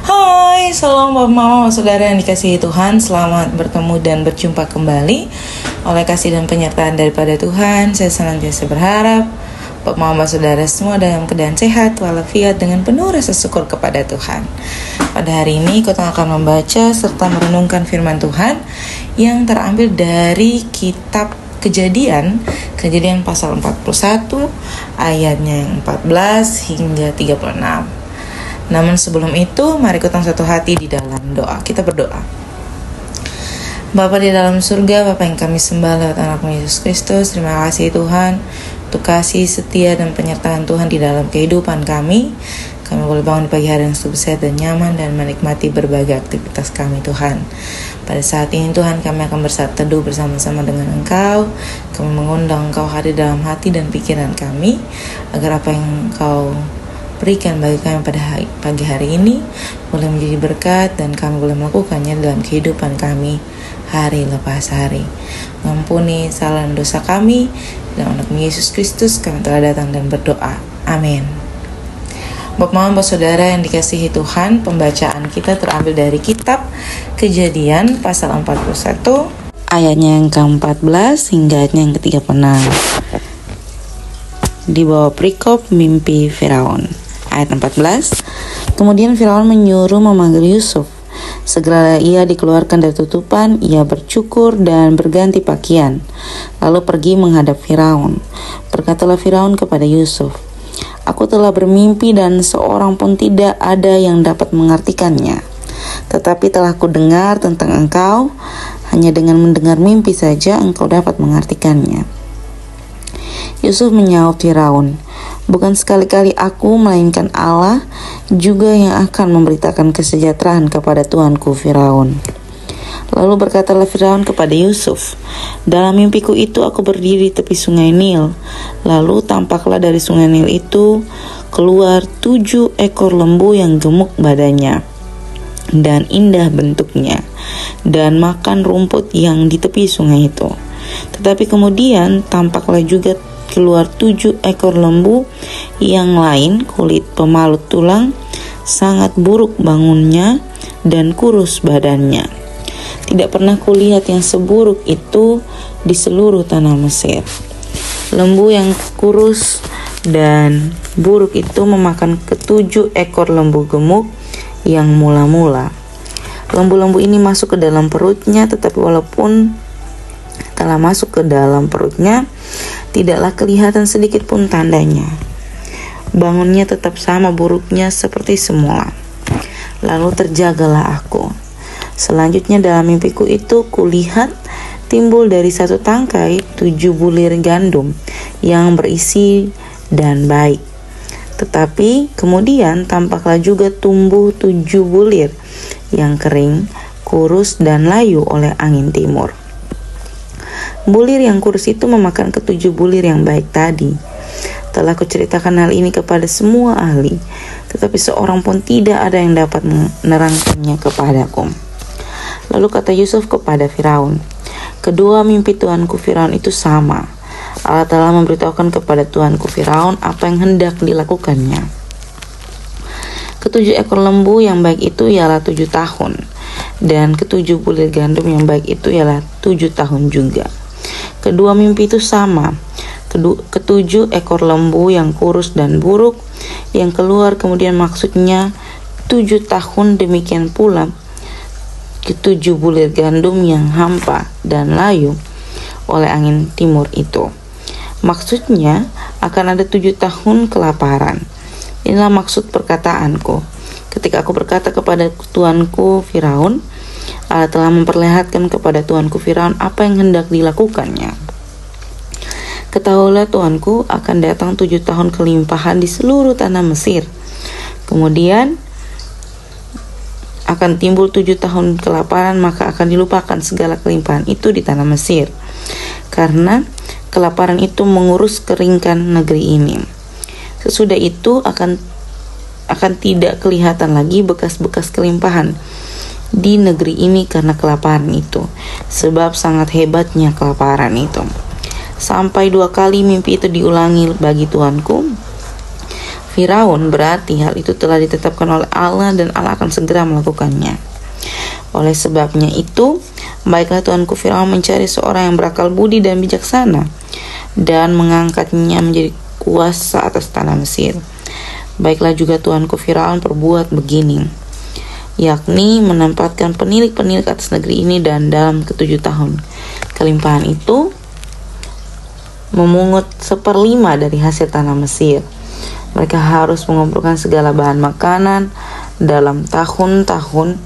Hai, salam Bapak Mama, Saudara yang dikasihi Tuhan. Selamat bertemu dan berjumpa kembali. Oleh kasih dan penyertaan daripada Tuhan, saya senantiasa berharap Bapak Mama Saudara semua dalam keadaan sehat walafiat dengan penuh rasa syukur kepada Tuhan. Pada hari ini kita akan membaca serta merenungkan firman Tuhan yang terambil dari kitab Kejadian pasal 41 ayatnya yang 14 hingga 36. Namun sebelum itu, mari kita satu hati di dalam doa. Kita berdoa. Bapa di dalam surga, Bapa yang kami sembah lewat anak Yesus Kristus, terima kasih Tuhan untuk kasih setia dan penyertaan Tuhan di dalam kehidupan kami. Kami boleh bangun di pagi hari yang sehat dan nyaman dan menikmati berbagai aktivitas kami Tuhan. Pada saat ini Tuhan, kami akan bersatu teduh bersama-sama dengan Engkau. Kami mengundang Engkau hadir dalam hati dan pikiran kami, agar apa yang Engkau berikan bagi kami pada pagi hari ini boleh menjadi berkat dan kami boleh melakukannya dalam kehidupan kami hari lepas hari. Mengampuni salah dan dosa kami, dalam nama Yesus Kristus kami telah datang dan berdoa. Amin. Bapak Mama Saudara yang dikasihi Tuhan, pembacaan kita terambil dari kitab Kejadian pasal 41 ayatnya yang ke-14 hingga ayatnya yang ke-36. Di bawah perikop mimpi Firaun. Ayat 14. Kemudian Firaun menyuruh memanggil Yusuf. Segera ia dikeluarkan dari tutupan, ia bercukur dan berganti pakaian, lalu pergi menghadap Firaun. Berkatalah Firaun kepada Yusuf, "Aku telah bermimpi dan seorang pun tidak ada yang dapat mengartikannya. Tetapi telah kudengar tentang engkau, hanya dengan mendengar mimpi saja engkau dapat mengartikannya." Yusuf menjawab Firaun, "Bukan sekali-kali aku, melainkan Allah juga yang akan memberitakan kesejahteraan kepada tuanku Firaun." Lalu berkatalah Firaun kepada Yusuf, "Dalam mimpiku itu aku berdiri di tepi sungai Nil. Lalu tampaklah dari sungai Nil itu keluar 7 ekor lembu yang gemuk badannya dan indah bentuknya, dan makan rumput yang di tepi sungai itu. Tetapi kemudian tampaklah juga keluar 7 ekor lembu yang lain, kulit pemalut tulang, sangat buruk bangunnya dan kurus badannya. Tidak pernah kulihat yang seburuk itu di seluruh tanah Mesir." Lembu yang kurus dan buruk itu memakan ke-7 ekor lembu gemuk yang mula-mula. Lembu-lembu ini masuk ke dalam perutnya, tetapi walaupun telah masuk ke dalam perutnya, tidaklah kelihatan sedikit pun tandanya. Bangunnya tetap sama buruknya seperti semula. Lalu terjagalah aku. Selanjutnya dalam mimpiku itu kulihat timbul dari satu tangkai 7 bulir gandum yang berisi dan baik. Tetapi kemudian tampaklah juga tumbuh 7 bulir yang kering, kurus dan layu oleh angin timur. Bulir yang kurus itu memakan ke-7 bulir yang baik tadi. Telah kuceritakan hal ini kepada semua ahli, tetapi seorang pun tidak ada yang dapat menerangkannya kepadaku. Lalu kata Yusuf kepada Firaun, "Kedua mimpi tuanku Firaun itu sama. Allah telah memberitahukan kepada tuanku Firaun apa yang hendak dilakukannya. Ke-7 ekor lembu yang baik itu ialah 7 tahun, dan ke-7 bulir gandum yang baik itu ialah 7 tahun juga. Kedua mimpi itu sama. Ke-7 ekor lembu yang kurus dan buruk yang keluar, kemudian maksudnya 7 tahun, demikian pula ke-7 bulir gandum yang hampa dan layu oleh angin timur itu. Maksudnya akan ada 7 tahun kelaparan. Inilah maksud perkataanku. Ketika aku berkata kepada tuanku Firaun, Allah telah memperlihatkan kepada tuanku Firaun apa yang hendak dilakukannya. Ketahuilah tuanku, akan datang 7 tahun kelimpahan di seluruh tanah Mesir. Kemudian akan timbul 7 tahun kelaparan, maka akan dilupakan segala kelimpahan itu di tanah Mesir, karena kelaparan itu mengurus keringkan negeri ini. Sesudah itu akan tidak kelihatan lagi bekas-bekas kelimpahan di negeri ini karena kelaparan itu, sebab sangat hebatnya kelaparan itu. Sampai 2 kali mimpi itu diulangi bagi tuanku. Firaun, berarti hal itu telah ditetapkan oleh Allah dan Allah akan segera melakukannya. Oleh sebabnya itu, baiklah Tuanku Firaun mencari seorang yang berakal budi dan bijaksana dan mengangkatnya menjadi kuasa atas tanah Mesir. Baiklah juga Tuanku Firaun perbuat begini, yakni menempatkan penilik-penilik atas negeri ini, dan dalam ke-7 tahun kelimpahan itu memungut 1/5 dari hasil tanah Mesir. Mereka harus mengumpulkan segala bahan makanan dalam tahun-tahun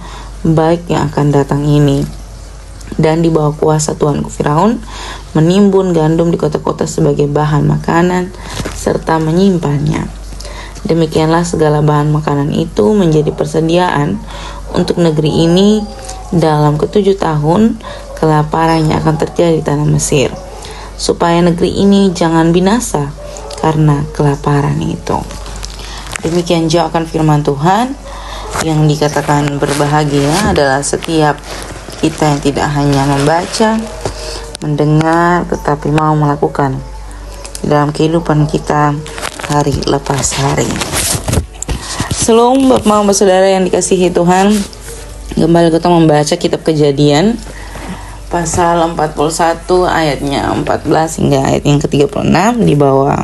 baik yang akan datang ini. Dan di bawah kuasa Tuanku Firaun menimbun gandum di kota-kota sebagai bahan makanan serta menyimpannya. Demikianlah segala bahan makanan itu menjadi persediaan untuk negeri ini dalam ke-7 tahun kelaparan yang akan terjadi di tanah Mesir, supaya negeri ini jangan binasa karena kelaparan itu. Demikian juga akan firman Tuhan yang dikatakan berbahagia adalah setiap kita yang tidak hanya membaca, mendengar, tetapi mau melakukan dalam kehidupan kita hari lepas hari. Shalom Bapak Saudara yang dikasihi Tuhan. Kembali kita membaca kitab Kejadian pasal 41 ayatnya 14 hingga ayat yang ke-36 di bawah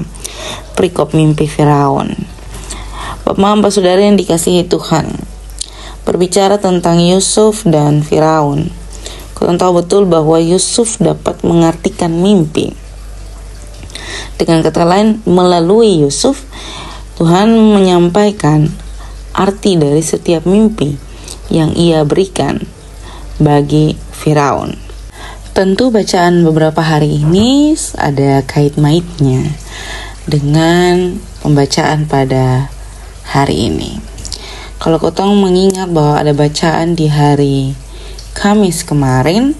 perikop mimpi Firaun. Bapak Saudara yang dikasihi Tuhan, berbicara tentang Yusuf dan Firaun. Kita tahu betul bahwa Yusuf dapat mengartikan mimpi. Dengan kata lain, melalui Yusuf, Tuhan menyampaikan arti dari setiap mimpi yang ia berikan bagi Firaun. Tentu bacaan beberapa hari ini ada kait-maitnya dengan pembacaan pada hari ini. Kalau kotong mengingat bahwa ada bacaan di hari Kamis kemarin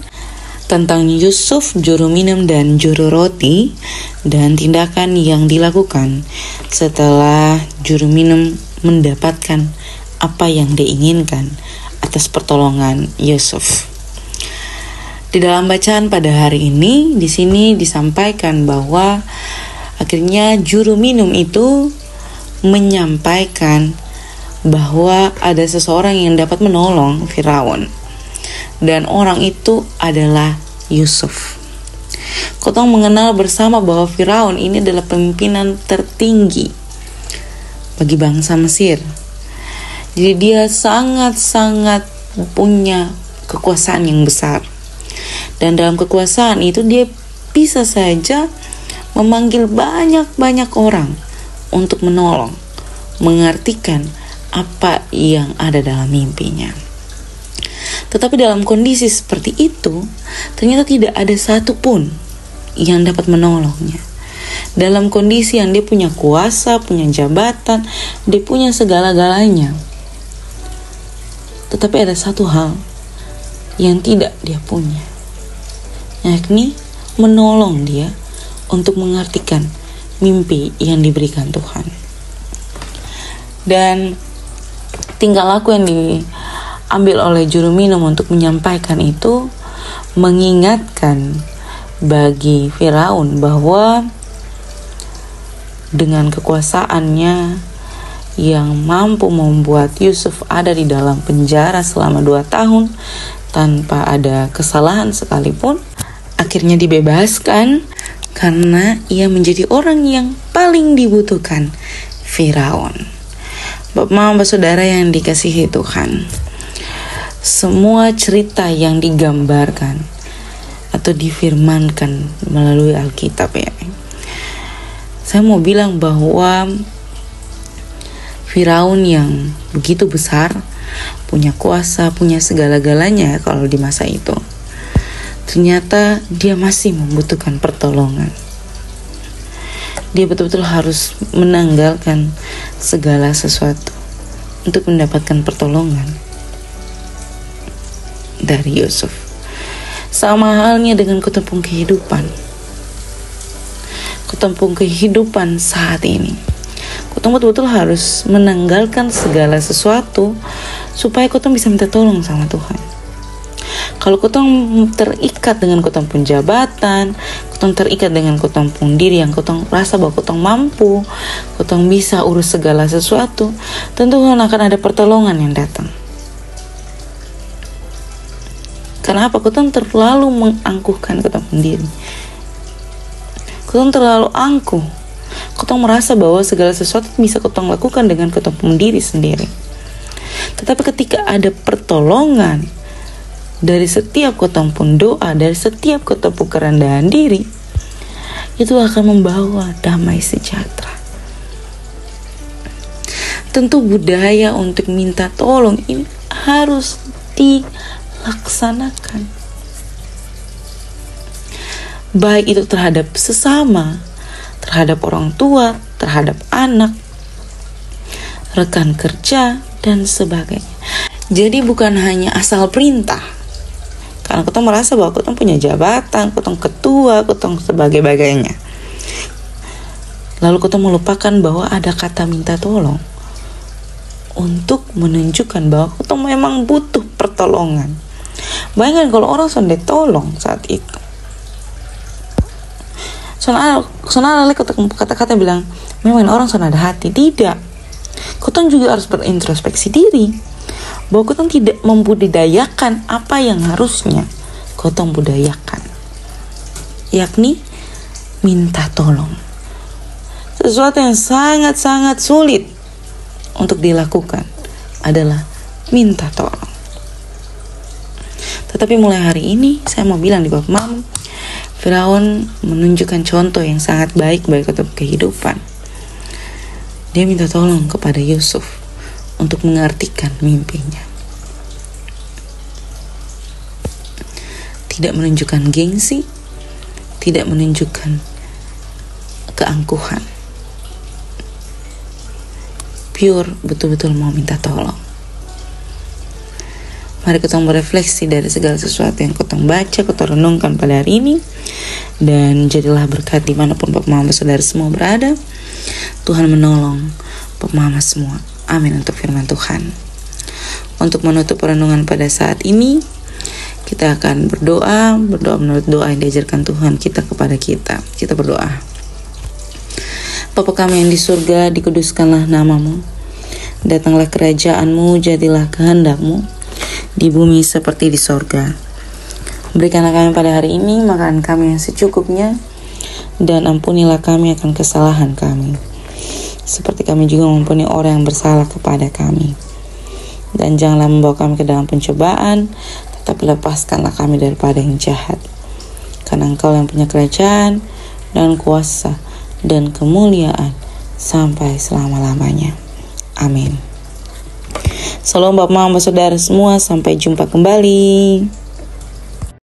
tentang Yusuf, juru minum dan juru roti, dan tindakan yang dilakukan setelah juru minum mendapatkan apa yang diinginkan atas pertolongan Yusuf. Di dalam bacaan pada hari ini, di sini disampaikan bahwa akhirnya juru minum itu menyampaikan bahwa ada seseorang yang dapat menolong Firaun, dan orang itu adalah Yusuf. Kotong mengenal bersama bahwa Firaun ini adalah pimpinan tertinggi bagi bangsa Mesir. Jadi dia sangat-sangat punya kekuasaan yang besar. Dan dalam kekuasaan itu dia bisa saja memanggil banyak-banyak orang untuk menolong, mengartikan apa yang ada dalam mimpinya. Tetapi dalam kondisi seperti itu, ternyata tidak ada satupun yang dapat menolongnya. Dalam kondisi yang dia punya kuasa, punya jabatan, dia punya segala-galanya. Tetapi ada satu hal yang tidak dia punya, yakni menolong dia untuk mengartikan mimpi yang diberikan Tuhan. Dan tingkah laku yang diambil oleh juru minum untuk menyampaikan itu mengingatkan bagi Firaun bahwa dengan kekuasaannya yang mampu membuat Yusuf ada di dalam penjara selama 2 tahun tanpa ada kesalahan sekalipun, akhirnya dibebaskan karena ia menjadi orang yang paling dibutuhkan Firaun. Bapak saudara yang dikasihi Tuhan, semua cerita yang digambarkan atau difirmankan melalui Alkitab ya, saya mau bilang bahwa Firaun yang begitu besar, punya kuasa, punya segala-galanya kalau di masa itu, ternyata dia masih membutuhkan pertolongan. Dia betul-betul harus menanggalkan segala sesuatu untuk mendapatkan pertolongan dari Yusuf. Sama halnya dengan ketempung kehidupan. Ketempung kehidupan saat ini, kotong betul-betul harus menanggalkan segala sesuatu supaya kotong bisa minta tolong sama Tuhan. Kalau kotong terikat dengan kotong pun jabatan, Kotong terikat dengan kotong pun diri yang kotong rasa bahwa kotong mampu, kotong bisa urus segala sesuatu, tentu akan ada pertolongan yang datang. Karena apa? Kotong terlalu mengangkuhkan kotong pun diri. Kotong terlalu angkuh. Kotong merasa bahwa segala sesuatu bisa kotong lakukan dengan kotong pun diri sendiri. Tetapi ketika ada pertolongan dari setiap kotong pun doa, dari setiap kotong pun kerendahan diri, itu akan membawa damai sejahtera. Tentu budaya untuk minta tolong ini harus dilaksanakan. Baik itu terhadap sesama, terhadap orang tua, terhadap anak, rekan kerja, dan sebagainya. Jadi bukan hanya asal perintah. Karena kita merasa bahwa kita punya jabatan, kita ketua, kita sebagainya. Lalu kita melupakan bahwa ada kata minta tolong untuk menunjukkan bahwa kita memang butuh pertolongan. Bayangkan kalau orang sudah tolong saat itu. Soalnya kata-kata bilang, memang orang sudah ada hati. Tidak. Kita juga harus berintrospeksi diri. Bahwa kita tidak membudidayakan apa yang harusnya kita budayakan, yakni minta tolong. Sesuatu yang sangat-sangat sulit untuk dilakukan adalah minta tolong. Tetapi mulai hari ini saya mau bilang di bab Mam, Firaun menunjukkan contoh yang sangat baik bagi kehidupan. Dia minta tolong kepada Yusuf untuk mengartikan mimpinya. Tidak menunjukkan gengsi, tidak menunjukkan keangkuhan. Pure, betul-betul mau minta tolong. Mari kita berefleksi dari segala sesuatu yang kita baca, kita renungkan pada hari ini. Dan jadilah berkat dimanapun Bapak Mama Saudara semua berada. Tuhan menolong Bapak Mama semua. Amin untuk firman Tuhan. Untuk menutup renungan pada saat ini, kita akan berdoa menurut doa yang diajarkan Tuhan kita kepada kita. Kita berdoa. Bapa kami yang di surga, dikuduskanlah namamu. Datanglah kerajaan-Mu, jadilah kehendak-Mu di bumi seperti di sorga. Berikanlah kami pada hari ini makanan kami yang secukupnya, dan ampunilah kami akan kesalahan kami, seperti kami juga mengampuni orang yang bersalah kepada kami. Dan janganlah membawa kami ke dalam pencobaan, tetapi lepaskanlah kami daripada yang jahat. Karena Engkau yang punya kerajaan dan kuasa dan kemuliaan sampai selama-lamanya. Amin. Salam Bapak Mama Saudara semua, sampai jumpa kembali.